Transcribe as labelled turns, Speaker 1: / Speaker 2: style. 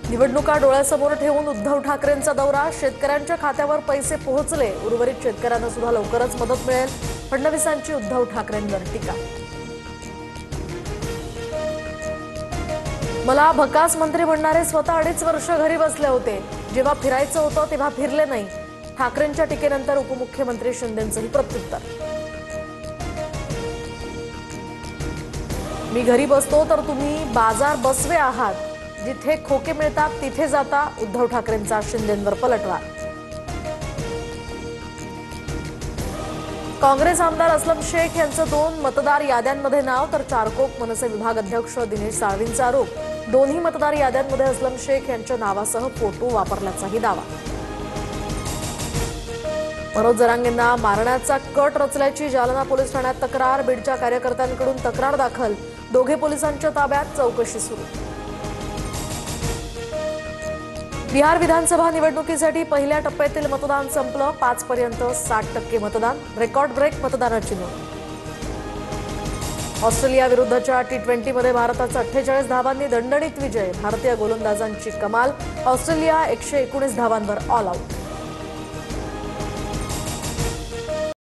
Speaker 1: निवडणुका डोळ्यासमोर ठेवून उद्धव ठाकरेंचा दौरा, शेतकऱ्यांच्या खात्यावर पैसे पोहोचले, उर्वरित शेतकऱ्यांना सुद्धा लवकरच मदत मिळेल, फडणवीसांची उद्धव ठाकरेंवर टीका। मला भकास मंत्री म्हणणारे स्वतः 2.5 वर्ष घरी बसले होते, जेव्हा फिरायचं होतं तेव्हा फिरले नाही, ठाकरेंच्या टीकेनंतर उपमुख्यमंत्री शिंदेंचंही प्रत्युत्तर। मी घरी बसतो तर तुम्ही बाजार बसवे आहात, जिथे खोके मिळतात तिथे जाता, उद्धव ठाकरेंचा शिंदेंवर पलटवार। काँग्रेस आमदार असलम शेख यांचं 2 मतदार याद्यांमध्ये नाव, तर चारकोप मनसे विभाग अध्यक्ष दिनेश साळवींचा आरोप, दोन्ही मतदार याद्यांमध्ये असलम शेख यांच्या नावासह फोटो वापरल्याचाही दावा। मनोज जरांगेंना मारण्याचा कट रचल्याची जालना पोलीस ठाण्यात तक्रार, बीडच्या कार्यकर्त्यांकडून तक्रार दाखल, दोघे पोलिसांच्या ताब्यात, चौकशी सुरू। बिहार विधानसभा निवडणुकीसाठी पहिल्या टप्प्यातील मतदान संपलं, 5 पर्यंत 60% मतदान, रेकॉर्ड ब्रेक मतदानाची नोंद। ऑस्ट्रेलिया विरुद्धच्या T20 मध्ये भारताचा 48 धावांनी दणदणीत विजय, भारतीय गोलंदाजांची कमाल, ऑस्ट्रेलिया 119 धावांवर ऑल आऊट।